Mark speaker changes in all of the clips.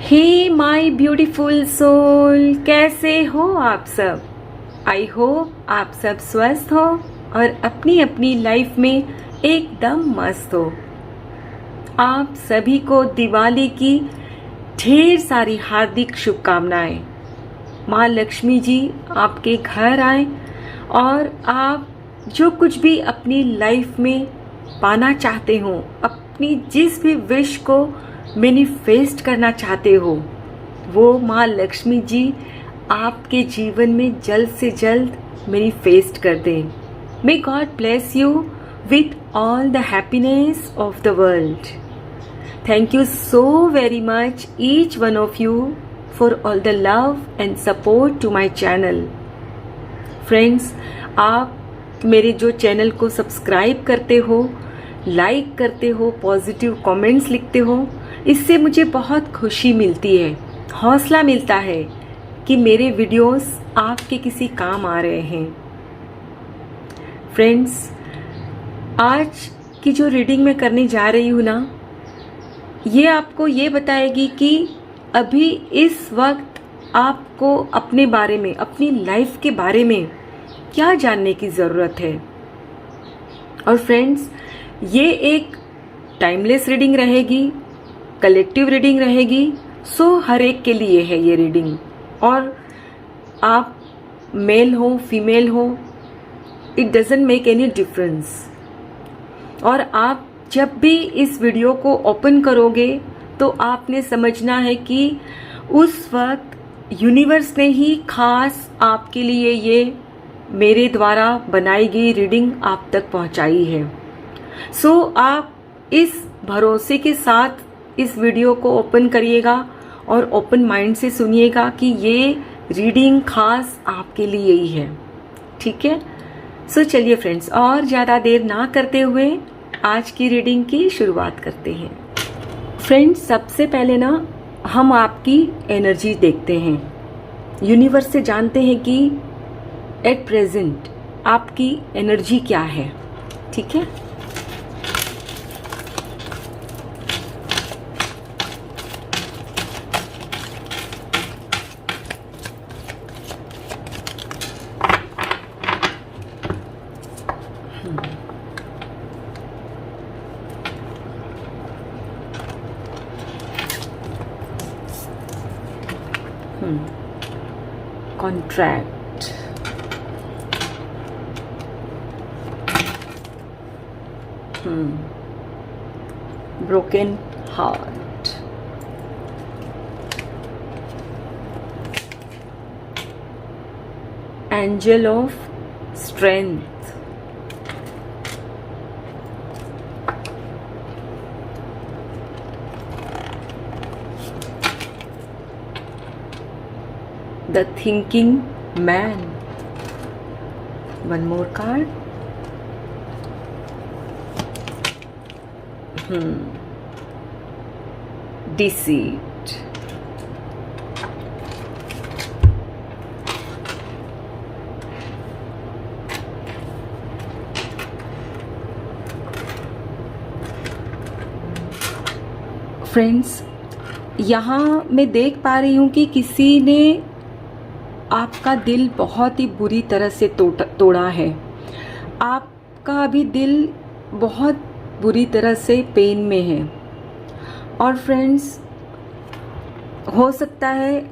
Speaker 1: Hey my beautiful soul, कैसे हो आप सब। आई होप आप सब स्वस्थ हो और अपनी अपनी लाइफ में एकदम मस्त हो। आप सभी को दिवाली की ढेर सारी हार्दिक शुभकामनाएं। माँ लक्ष्मी जी आपके घर आए और आप जो कुछ भी अपनी लाइफ में पाना चाहते हो, अपनी जिस भी विश को मैनिफेस्ट करना चाहते हो, वो माँ लक्ष्मी जी आपके जीवन में जल्द से जल्द मैनिफेस्ट कर दें। May God bless you with all the happiness of the world. Thank you so very much each one of you for all the love and support to my channel. Friends, आप मेरे जो channel को subscribe करते हो, like करते हो, positive comments लिखते हो, इससे मुझे बहुत खुशी मिलती है, हौसला मिलता है कि मेरे वीडियोस आपके किसी काम आ रहे हैं। फ्रेंड्स, आज की जो रीडिंग मैं करने जा रही हूँ ना, ये आपको ये बताएगी कि अभी इस वक्त आपको अपने बारे में, अपनी लाइफ के बारे में क्या जानने की ज़रूरत है। और फ्रेंड्स, ये एक टाइमलेस रीडिंग रहेगी, कलेक्टिव रीडिंग रहेगी, सो हर एक के लिए है ये रीडिंग। और आप मेल हो फीमेल हो, it doesn't make any difference. और आप जब भी इस वीडियो को ओपन करोगे तो आपने समझना है कि उस वक्त यूनिवर्स ने ही खास आपके लिए ये मेरे द्वारा बनाई गई रीडिंग आप तक पहुंचाई है। सो आप इस भरोसे के साथ इस वीडियो को ओपन करिएगा और ओपन माइंड से सुनिएगा कि ये रीडिंग खास आपके लिए ही है। ठीक है? सो चलिए फ्रेंड्स, और ज़्यादा देर ना करते हुए आज की रीडिंग की शुरुआत करते हैं। फ्रेंड्स, सबसे पहले ना हम आपकी एनर्जी देखते हैं, यूनिवर्स से जानते हैं कि एट प्रेजेंट आपकी एनर्जी क्या है। ठीक है? Contract, broken heart, angel of strength, the thinking man. One more card. Deceit. Friends, यहाँ मैं देख पा रही हूँ कि किसी ने आपका दिल बहुत ही बुरी तरह से तोड़ा है। आपका अभी दिल बहुत बुरी तरह से पेन में है। और फ्रेंड्स, हो सकता है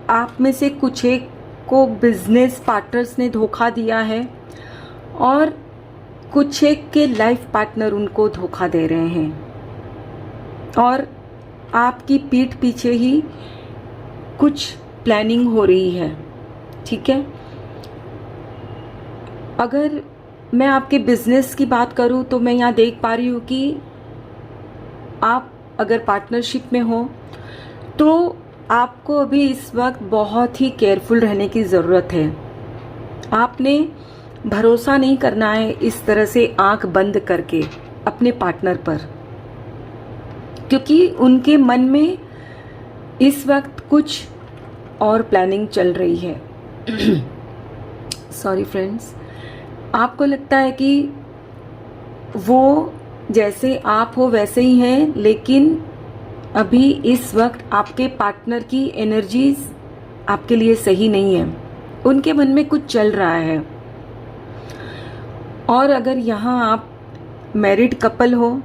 Speaker 1: आप में से कुछ एक को बिजनेस पार्टनर्स ने धोखा दिया है और कुछ एक के लाइफ पार्टनर उनको धोखा दे रहे हैं और आपकी पीठ पीछे ही कुछ प्लानिंग हो रही है। ठीक है? अगर मैं आपके बिजनेस की बात करूं तो मैं यहाँ देख पा रही हूँ कि आप अगर पार्टनरशिप में हो तो आपको अभी इस वक्त बहुत ही केयरफुल रहने की ज़रूरत है। आपने भरोसा नहीं करना है इस तरह से आंख बंद करके अपने पार्टनर पर, क्योंकि उनके मन में इस वक्त कुछ और प्लानिंग चल रही है। सॉरी फ्रेंड्स, आपको लगता है कि वो जैसे आप हो वैसे ही हैं, लेकिन अभी इस वक्त आपके पार्टनर की एनर्जीज आपके लिए सही नहीं है, उनके मन में कुछ चल रहा है। और अगर यहाँ आप मैरिड कपल हो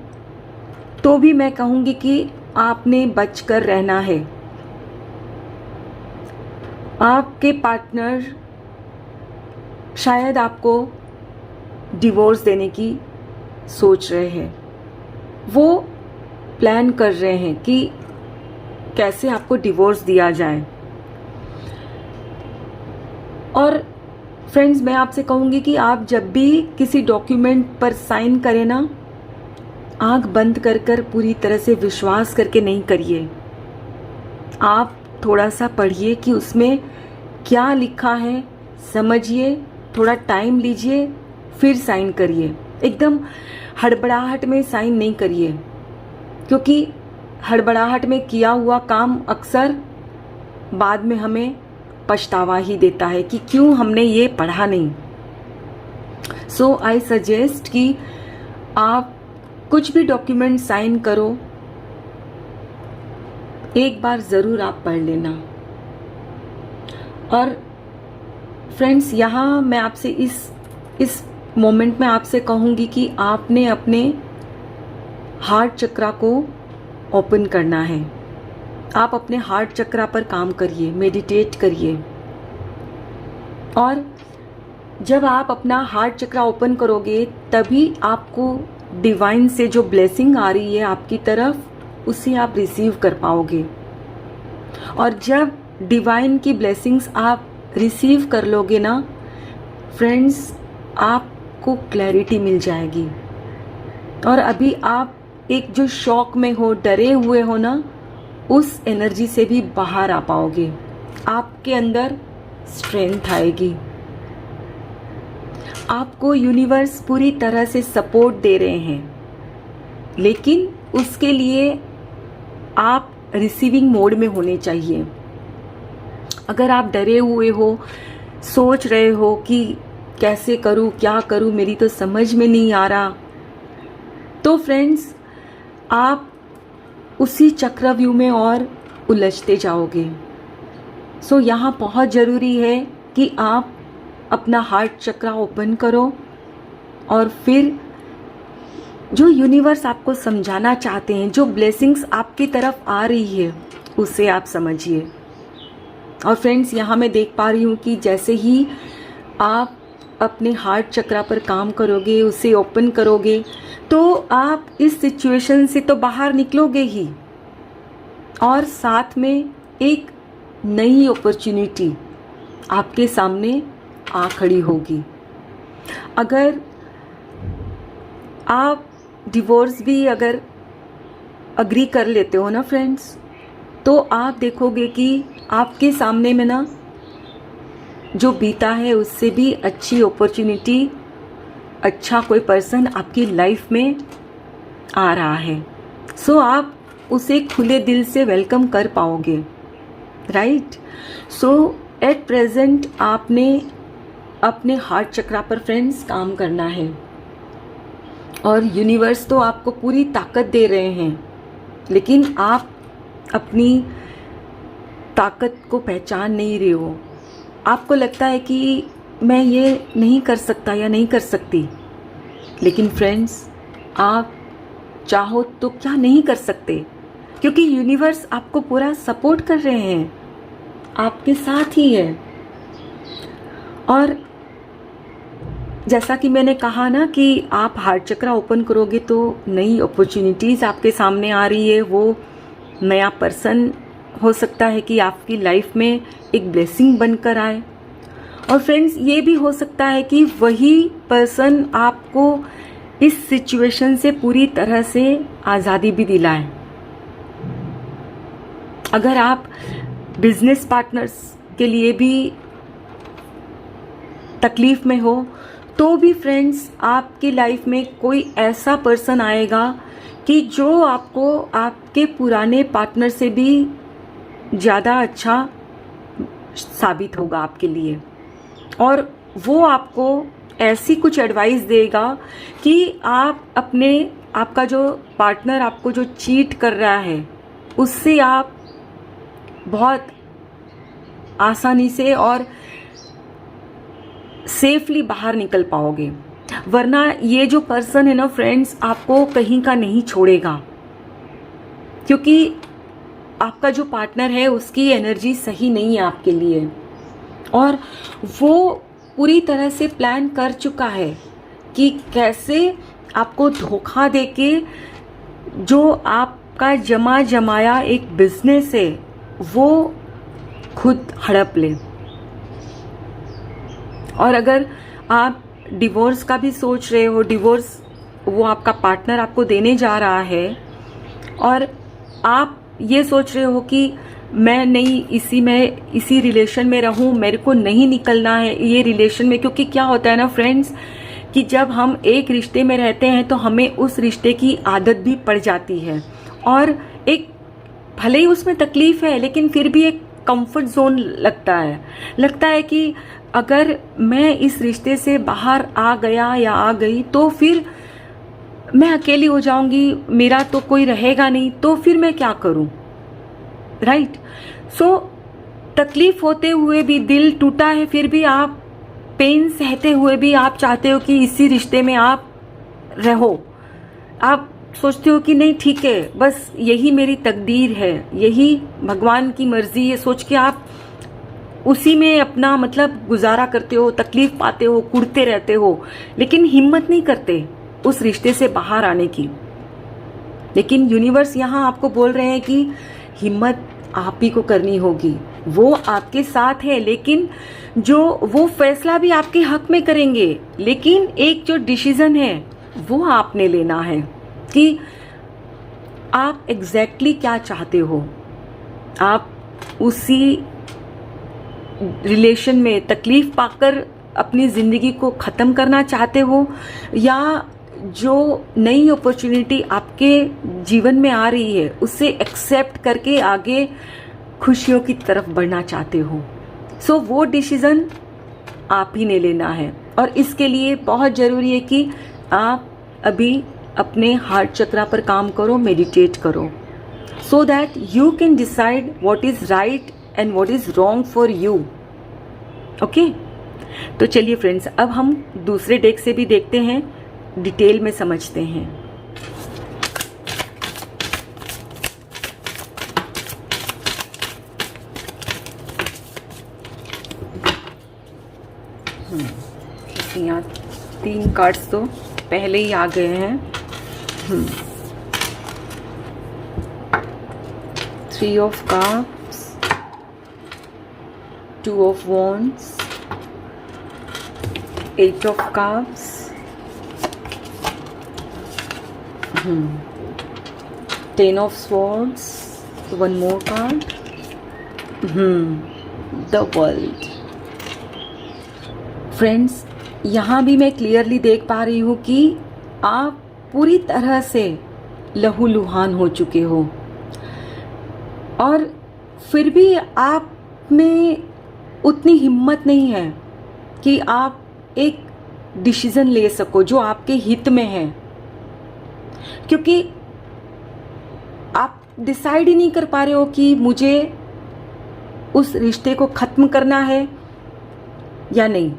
Speaker 1: तो भी मैं कहूँगी कि आपने बचकर रहना है। आपके पार्टनर शायद आपको डिवोर्स देने की सोच रहे हैं, वो प्लान कर रहे हैं कि कैसे आपको डिवोर्स दिया जाए। और फ्रेंड्स, मैं आपसे कहूँगी कि आप जब भी किसी डॉक्यूमेंट पर साइन करें ना, आंख बंद कर पूरी तरह से विश्वास करके नहीं करिए। आप थोड़ा सा पढ़िए कि उसमें क्या लिखा है, समझिए, थोड़ा टाइम लीजिए, फिर साइन करिए। एकदम हड़बड़ाहट में साइन नहीं करिए, क्योंकि हड़बड़ाहट में किया हुआ काम अक्सर बाद में हमें पछतावा ही देता है कि क्यों हमने ये पढ़ा नहीं। सो आई सजेस्ट कि आप कुछ भी डॉक्यूमेंट साइन करो, एक बार ज़रूर आप पढ़ लेना। और फ्रेंड्स, यहाँ मैं आपसे इस मोमेंट में आपसे कहूँगी कि आपने अपने हार्ट चक्रा को ओपन करना है। आप अपने हार्ट चक्रा पर काम करिए, मेडिटेट करिए। और जब आप अपना हार्ट चक्रा ओपन करोगे तभी आपको डिवाइन से जो ब्लेसिंग आ रही है आपकी तरफ, उसे आप रिसीव कर पाओगे। और जब डिवाइन की ब्लेसिंग्स आप रिसीव कर लोगे ना फ्रेंड्स, आपको क्लैरिटी मिल जाएगी। और अभी आप एक जो शॉक में हो, डरे हुए हो ना, उस एनर्जी से भी बाहर आ पाओगे। आपके अंदर स्ट्रेंथ आएगी। आपको यूनिवर्स पूरी तरह से सपोर्ट दे रहे हैं, लेकिन उसके लिए आप रिसीविंग मोड में होने चाहिए। अगर आप डरे हुए हो, सोच रहे हो कि कैसे करूं, क्या करूं, मेरी तो समझ में नहीं आ रहा, तो फ्रेंड्स आप उसी चक्रव्यूह में और उलझते जाओगे। सो यहाँ बहुत ज़रूरी है कि आप अपना हार्ट चक्रा ओपन करो और फिर जो यूनिवर्स आपको समझाना चाहते हैं, जो ब्लेसिंग्स आपकी तरफ आ रही है, उसे आप समझिए। और फ्रेंड्स, यहाँ मैं देख पा रही हूँ कि जैसे ही आप अपने हार्ट चक्रा पर काम करोगे, उसे ओपन करोगे, तो आप इस सिचुएशन से तो बाहर निकलोगे ही, और साथ में एक नई अपॉर्चुनिटी आपके सामने आ खड़ी होगी। अगर आप डिवोर्स भी अगर अग्री कर लेते हो ना फ्रेंड्स, तो आप देखोगे कि आपके सामने में ना जो बीता है उससे भी अच्छी अपॉर्चुनिटी, अच्छा कोई पर्सन आपकी लाइफ में आ रहा है। सो आप उसे खुले दिल से वेलकम कर पाओगे, राइट। सो एट प्रेजेंट आपने अपने हार्ट चक्रा पर फ्रेंड्स काम करना है, और यूनिवर्स तो आपको पूरी ताकत दे रहे हैं, लेकिन आप अपनी ताकत को पहचान नहीं रहे हो। आपको लगता है कि मैं ये नहीं कर सकता या नहीं कर सकती, लेकिन फ्रेंड्स आप चाहो तो क्या नहीं कर सकते, क्योंकि यूनिवर्स आपको पूरा सपोर्ट कर रहे हैं, आपके साथ ही है। और जैसा कि मैंने कहा ना कि आप हार्ट चक्रा ओपन करोगे तो नई अपॉर्चुनिटीज़ आपके सामने आ रही है। वो नया पर्सन हो सकता है कि आपकी लाइफ में एक ब्लेसिंग बनकर आए, और फ्रेंड्स ये भी हो सकता है कि वही पर्सन आपको इस सिचुएशन से पूरी तरह से आज़ादी भी दिलाए। अगर आप बिजनेस पार्टनर्स के लिए भी तकलीफ में हो, तो भी फ्रेंड्स आपकी लाइफ में कोई ऐसा पर्सन आएगा कि जो आपको आपके पुराने पार्टनर से भी ज़्यादा अच्छा साबित होगा आपके लिए, और वो आपको ऐसी कुछ एडवाइस देगा कि आप आपका जो पार्टनर आपको जो चीट कर रहा है, उससे आप बहुत आसानी से और सेफली बाहर निकल पाओगे। वरना ये जो पर्सन है ना फ्रेंड्स, आपको कहीं का नहीं छोड़ेगा, क्योंकि आपका जो पार्टनर है उसकी एनर्जी सही नहीं है आपके लिए, और वो पूरी तरह से प्लान कर चुका है कि कैसे आपको धोखा देके जो आपका जमा जमाया एक बिजनेस है वो खुद हड़प ले। और अगर आप डिवोर्स का भी सोच रहे हो, डिवोर्स वो आपका पार्टनर आपको देने जा रहा है, और आप ये सोच रहे हो कि मैं नहीं इसी रिलेशन में रहूं, मेरे को नहीं निकलना है ये रिलेशन में। क्योंकि क्या होता है ना फ्रेंड्स, कि जब हम एक रिश्ते में रहते हैं तो हमें उस रिश्ते की आदत भी पड़ जाती है, और एक भले ही उसमें तकलीफ है लेकिन फिर भी एक कंफर्ट जोन लगता है कि अगर मैं इस रिश्ते से बाहर आ गया या आ गई तो फिर मैं अकेली हो जाऊंगी, मेरा तो कोई रहेगा नहीं, तो फिर मैं क्या करूं, राइट। सो तकलीफ होते हुए भी, दिल टूटा है फिर भी आप पेन सहते हुए भी आप चाहते हो कि इसी रिश्ते में आप रहो। आप सोचते हो कि नहीं ठीक है, बस यही मेरी तकदीर है, यही भगवान की मर्जी है, सोच के आप उसी में अपना मतलब गुजारा करते हो, तकलीफ पाते हो, कुड़ते रहते हो, लेकिन हिम्मत नहीं करते उस रिश्ते से बाहर आने की। लेकिन यूनिवर्स यहाँ आपको बोल रहे हैं कि हिम्मत आप ही को करनी होगी। वो आपके साथ है, लेकिन जो वो फैसला भी आपके हक में करेंगे, लेकिन एक जो डिसीजन है वो आपने लेना है कि आप एग्जैक्टली क्या चाहते हो। आप उसी रिलेशन में तकलीफ पाकर अपनी जिंदगी को खत्म करना चाहते हो, या जो नई अपॉर्चुनिटी आपके जीवन में आ रही है उससे एक्सेप्ट करके आगे खुशियों की तरफ बढ़ना चाहते हो। सो वो डिसीजन आप ही ने लेना है, और इसके लिए बहुत जरूरी है कि आप अभी अपने हार्ट चक्रा पर काम करो, मेडिटेट करो, so that you can decide what is right and what is wrong for you. Okay, तो चलिए फ्रेंड्स, अब हम दूसरे डेक से भी देखते हैं, डिटेल में समझते हैं। यहाँ 3 कार्ड्स तो पहले ही आ गए हैं। 3 of cups, 2 of wands, 8 of cups, 10 of swords, 1 more card, the world. Friends, यहाँ भी मैं क्लियरली देख पा रही हूँ कि आप पूरी तरह से लहूलुहान हो चुके हो, और फिर भी आप में उतनी हिम्मत नहीं है कि आप एक डिसीजन ले सको जो आपके हित में है, क्योंकि आप डिसाइड ही नहीं कर पा रहे हो कि मुझे उस रिश्ते को खत्म करना है या नहीं।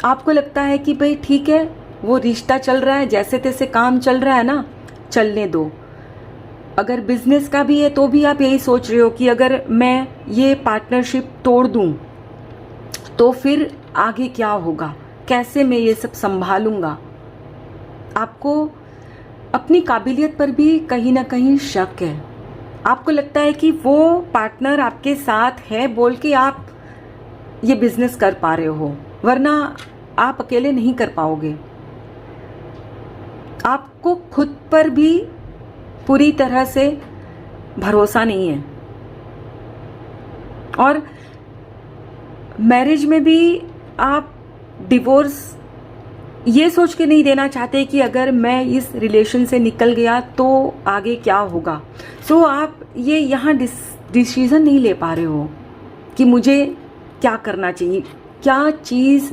Speaker 1: आपको लगता है कि भाई ठीक है, वो रिश्ता चल रहा है, जैसे तैसे काम चल रहा है ना, चलने दो। अगर बिजनेस का भी है तो भी आप यही सोच रहे हो कि अगर मैं ये पार्टनरशिप तोड़ दूं तो फिर आगे क्या होगा, कैसे मैं ये सब संभालूंगा। आपको अपनी काबिलियत पर भी कहीं ना कहीं शक है। आपको लगता है कि वो पार्टनर आपके साथ है बोल के आप ये बिजनेस कर पा रहे हो, वरना आप अकेले नहीं कर पाओगे। आपको खुद पर भी पूरी तरह से भरोसा नहीं है, और मैरिज में भी आप डिवोर्स ये सोच के नहीं देना चाहते कि अगर मैं इस रिलेशन से निकल गया तो आगे क्या होगा। सो आप ये यहाँ डिसीजन नहीं ले पा रहे हो कि मुझे क्या करना चाहिए, क्या चीज़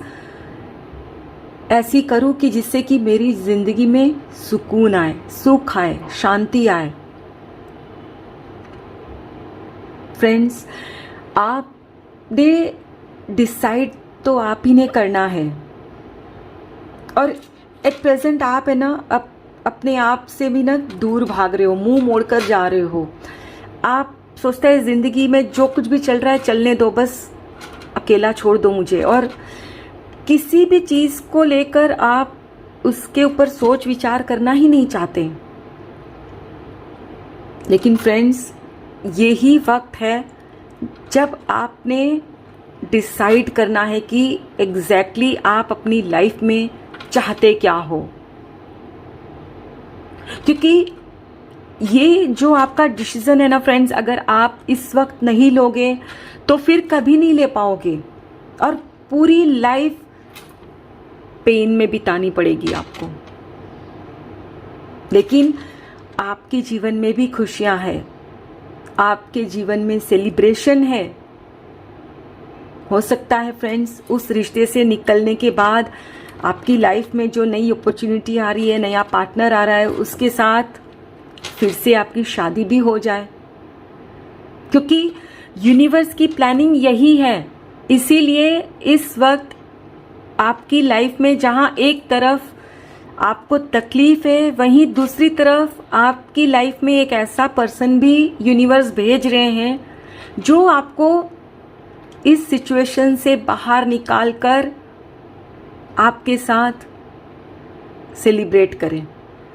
Speaker 1: ऐसी करूं कि जिससे कि मेरी जिंदगी में सुकून आए, सुख आए, शांति आए। फ्रेंड्स, आपने डिसाइड तो आप ही ने करना है, और एट प्रेजेंट आप है ना अपने आप से भी ना दूर भाग रहे हो, मुंह मोड़कर जा रहे हो। आप सोचते हैं ज़िंदगी में जो कुछ भी चल रहा है चलने दो, बस अकेला छोड़ दो मुझे, और किसी भी चीज़ को लेकर आप उसके ऊपर सोच विचार करना ही नहीं चाहते। लेकिन फ्रेंड्स, यही वक्त है जब आपने डिसाइड करना है कि एग्जैक्टली आप अपनी लाइफ में चाहते क्या हो, क्योंकि ये जो आपका डिसीजन है ना फ्रेंड्स, अगर आप इस वक्त नहीं लोगे तो फिर कभी नहीं ले पाओगे, और पूरी लाइफ पेन में बितानी पड़ेगी आपको। लेकिन आपके जीवन में भी खुशियां हैं, आपके जीवन में सेलिब्रेशन है। हो सकता है फ्रेंड्स, उस रिश्ते से निकलने के बाद आपकी लाइफ में जो नई अपॉर्चुनिटी आ रही है, नया पार्टनर आ रहा है, उसके साथ फिर से आपकी शादी भी हो जाए, क्योंकि यूनिवर्स की प्लानिंग यही है। इसीलिए इस वक्त आपकी लाइफ में जहां एक तरफ आपको तकलीफ है, वहीं दूसरी तरफ आपकी लाइफ में एक ऐसा पर्सन भी यूनिवर्स भेज रहे हैं जो आपको इस सिचुएशन से बाहर निकालकर आपके साथ सेलिब्रेट करें,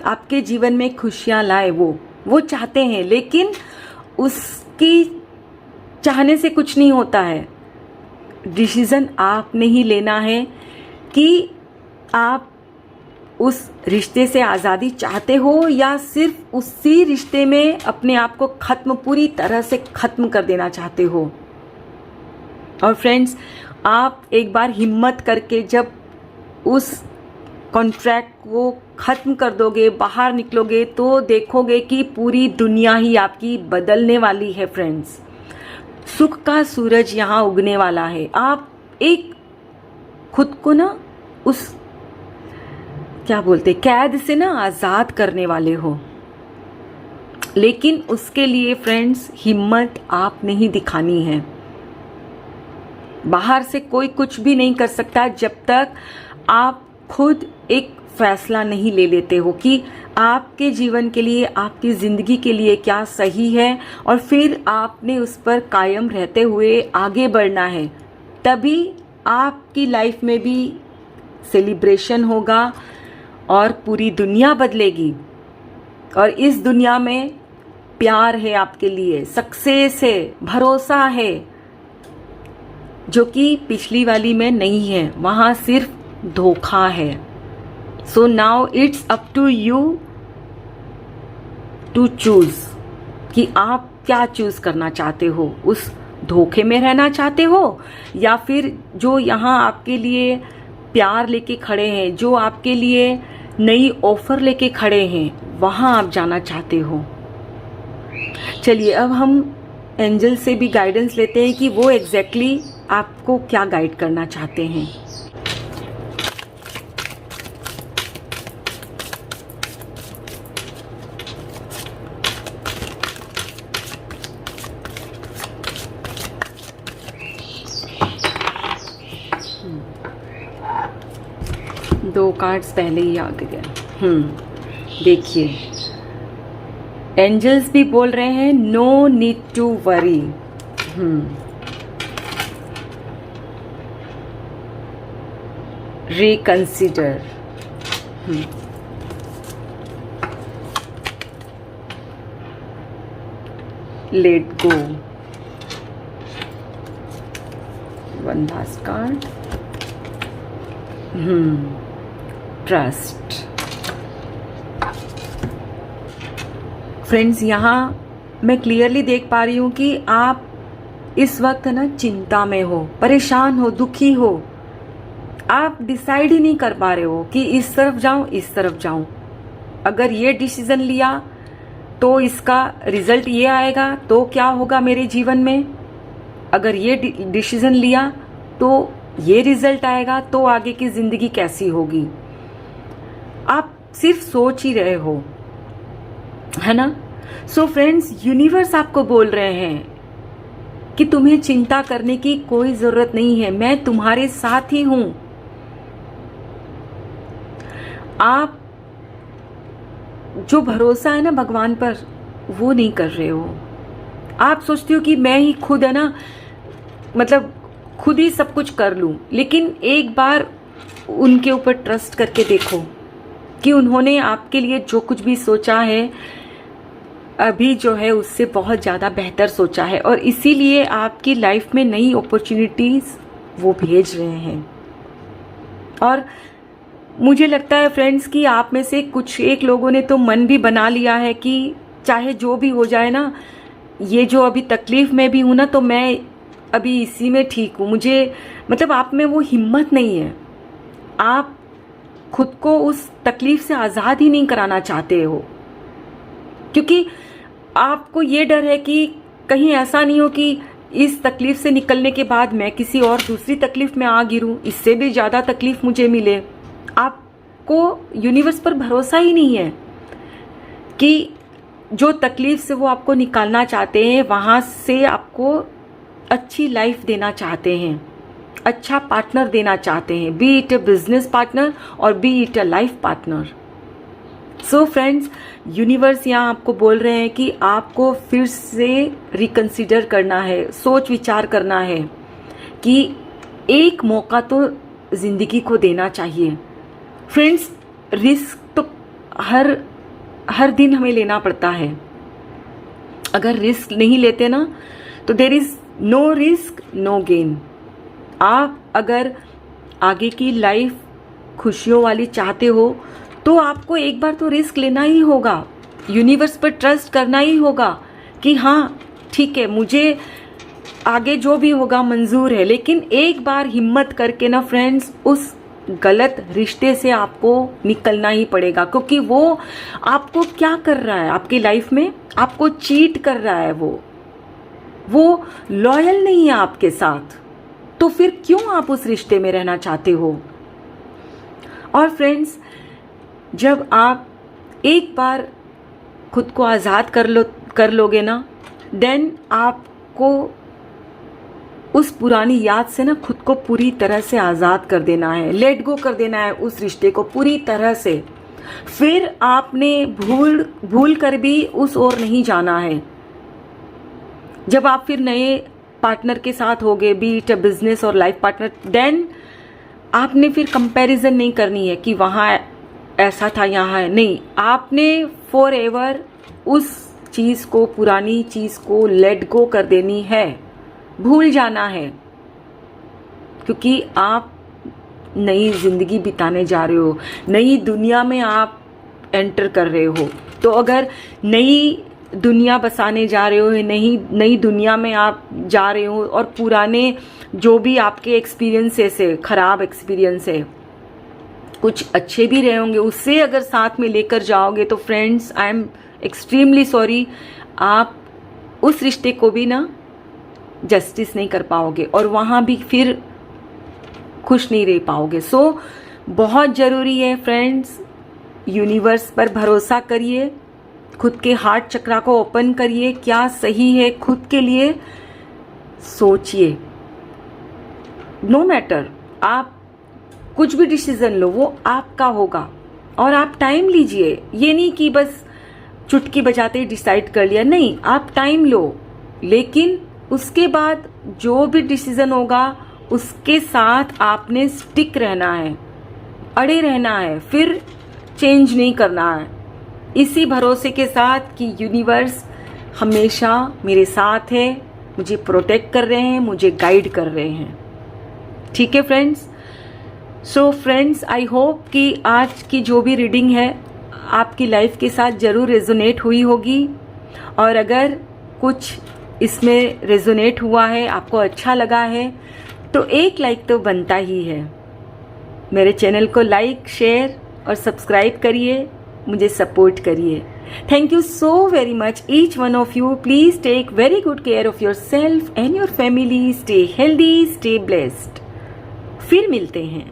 Speaker 1: आपके जीवन में खुशियां लाए। वो चाहते हैं, लेकिन उसकी चाहने से कुछ नहीं होता है। डिसीजन आपने ही लेना है कि आप उस रिश्ते से आज़ादी चाहते हो या सिर्फ उसी रिश्ते में अपने आप को पूरी तरह से ख़त्म कर देना चाहते हो। और फ्रेंड्स, आप एक बार हिम्मत करके जब उस कॉन्ट्रैक्ट को ख़त्म कर दोगे, बाहर निकलोगे, तो देखोगे कि पूरी दुनिया ही आपकी बदलने वाली है फ्रेंड्स। सुख का सूरज यहाँ उगने वाला है। आप एक खुद को ना उस क्या बोलते कैद से ना आज़ाद करने वाले हो। लेकिन उसके लिए फ्रेंड्स हिम्मत आपने ही दिखानी है। बाहर से कोई कुछ भी नहीं कर सकता जब तक आप खुद एक फैसला नहीं ले लेते हो कि आपके जीवन के लिए, आपकी ज़िंदगी के लिए क्या सही है, और फिर आपने उस पर कायम रहते हुए आगे बढ़ना है। तभी आपकी लाइफ में भी सेलिब्रेशन होगा और पूरी दुनिया बदलेगी। और इस दुनिया में प्यार है आपके लिए, सक्सेस है, भरोसा है, जो कि पिछली वाली में नहीं है। वहाँ सिर्फ धोखा है। So now it's up to you to choose कि आप क्या चूज करना चाहते हो। उस धोखे में रहना चाहते हो, या फिर जो यहाँ आपके लिए प्यार लेके खड़े हैं, जो आपके लिए नई ऑफर लेके खड़े हैं, वहाँ आप जाना चाहते हो। चलिए अब हम एंजल से भी गाइडेंस लेते हैं कि वो एग्जैक्टली आपको क्या गाइड करना चाहते हैं। दो कार्ड्स पहले ही आ गए। देखिए, एंजल्स भी बोल रहे हैं no need to worry. Reconsider. Let go. One last card. Trust. Friends, यहाँ मैं क्लियरली देख पा रही हूँ कि आप इस वक्त ना चिंता में हो, परेशान हो, दुखी हो। आप डिसाइड ही नहीं कर पा रहे हो कि इस तरफ जाऊं, इस तरफ जाऊं। अगर ये डिसीजन लिया तो इसका रिजल्ट ये आएगा, तो क्या होगा मेरे जीवन में। अगर ये डिसीजन लिया तो ये रिजल्ट आएगा, तो आगे की जिंदगी कैसी होगी। आप सिर्फ सोच ही रहे हो, है ना। सो फ्रेंड्स, यूनिवर्स आपको बोल रहे हैं कि तुम्हें चिंता करने की कोई जरूरत नहीं है, मैं तुम्हारे साथ ही हूं। आप जो भरोसा है ना भगवान पर, वो नहीं कर रहे हो। आप सोचते हो कि मैं ही खुद है ना, मतलब खुद ही सब कुछ कर लूं, लेकिन एक बार उनके ऊपर ट्रस्ट करके देखो कि उन्होंने आपके लिए जो कुछ भी सोचा है अभी जो है उससे बहुत ज़्यादा बेहतर सोचा है, और इसीलिए आपकी लाइफ में नई अपॉर्चुनिटीज़ वो भेज रहे हैं। और मुझे लगता है फ्रेंड्स कि आप में से कुछ एक लोगों ने तो मन भी बना लिया है कि चाहे जो भी हो जाए ना, ये जो अभी तकलीफ में भी हूँ ना, तो मैं अभी इसी में ठीक हूँ। मुझे मतलब आप में वो हिम्मत नहीं है, आप खुद को उस तकलीफ से आज़ाद ही नहीं कराना चाहते हो, क्योंकि आपको ये डर है कि कहीं ऐसा नहीं हो कि इस तकलीफ से निकलने के बाद मैं किसी और दूसरी तकलीफ में आ गिरूं, इससे भी ज़्यादा तकलीफ मुझे मिले। आपको यूनिवर्स पर भरोसा ही नहीं है कि जो तकलीफ से वो आपको निकालना चाहते हैं, वहाँ से आपको अच्छी लाइफ देना चाहते हैं, अच्छा पार्टनर देना चाहते हैं, be it a business partner और be it a life partner. So friends, universe यहाँ आपको बोल रहे हैं कि आपको फिर से रिकंसिडर करना है, सोच विचार करना है कि एक मौका तो जिंदगी को देना चाहिए। फ्रेंड्स, रिस्क तो हर दिन हमें लेना पड़ता है। अगर रिस्क नहीं लेते ना, तो there is no risk no gain. आप अगर आगे की लाइफ खुशियों वाली चाहते हो तो आपको एक बार तो रिस्क लेना ही होगा, यूनिवर्स पर ट्रस्ट करना ही होगा कि हाँ ठीक है, मुझे आगे जो भी होगा मंजूर है। लेकिन एक बार हिम्मत करके ना फ्रेंड्स, उस गलत रिश्ते से आपको निकलना ही पड़ेगा, क्योंकि वो आपको क्या कर रहा है आपकी लाइफ में, आपको चीट कर रहा है। वो लॉयल नहीं है आपके साथ, तो फिर क्यों आप उस रिश्ते में रहना चाहते हो। और फ्रेंड्स, जब आप एक बार खुद को आज़ाद कर लोगे ना, देन आपको उस पुरानी याद से ना खुद को पूरी तरह से आज़ाद कर देना है, लेट गो कर देना है उस रिश्ते को पूरी तरह से। फिर आपने भूल कर भी उस ओर नहीं जाना है। जब आप फिर नए पार्टनर के साथ होगे, बी इट अ बिजनेस और लाइफ पार्टनर, देन आपने फिर कंपैरिजन नहीं करनी है कि वहाँ ऐसा था यहाँ है, नहीं। आपने फॉर एवर उस चीज़ को, पुरानी चीज़ को लेट गो कर देनी है, भूल जाना है, क्योंकि आप नई जिंदगी बिताने जा रहे हो, नई दुनिया में आप एंटर कर रहे हो। तो अगर नई दुनिया बसाने जा रहे हो, नई दुनिया में आप जा रहे हो, और पुराने जो भी आपके एक्सपीरियंसेस है, खराब एक्सपीरियंस है, कुछ अच्छे भी रहे होंगे, उससे अगर साथ में लेकर जाओगे तो friends, I am extremely sorry, आप उस रिश्ते को भी ना जस्टिस नहीं कर पाओगे और वहाँ भी फिर खुश नहीं रह पाओगे। सो बहुत ज़रूरी है फ्रेंड्स, यूनिवर्स पर भरोसा करिए, खुद के हार्ट चक्रा को ओपन करिए, क्या सही है खुद के लिए सोचिए। नो मैटर, आप कुछ भी डिसीजन लो, वो आपका होगा, और आप टाइम लीजिए। ये नहीं कि बस चुटकी बजाते ही डिसाइड कर लिया, नहीं, आप टाइम लो, लेकिन उसके बाद जो भी डिसीजन होगा उसके साथ आपने स्टिक रहना है, अड़े रहना है, फिर चेंज नहीं करना है, इसी भरोसे के साथ कि यूनिवर्स हमेशा मेरे साथ है, मुझे प्रोटेक्ट कर रहे हैं, मुझे गाइड कर रहे हैं। ठीक है friends. So friends, I hope कि आज की जो भी रीडिंग है आपकी लाइफ के साथ ज़रूर रेजोनेट हुई होगी, और अगर कुछ इसमें रेजोनेट हुआ है, आपको अच्छा लगा है, तो एक लाइक तो बनता ही है। मेरे चैनल को लाइक, शेयर और सब्सक्राइब करिए, मुझे सपोर्ट करिए। Thank you so very much each one of you. Please take very good care of yourself and your family. Stay healthy, stay blessed. फिर मिलते हैं।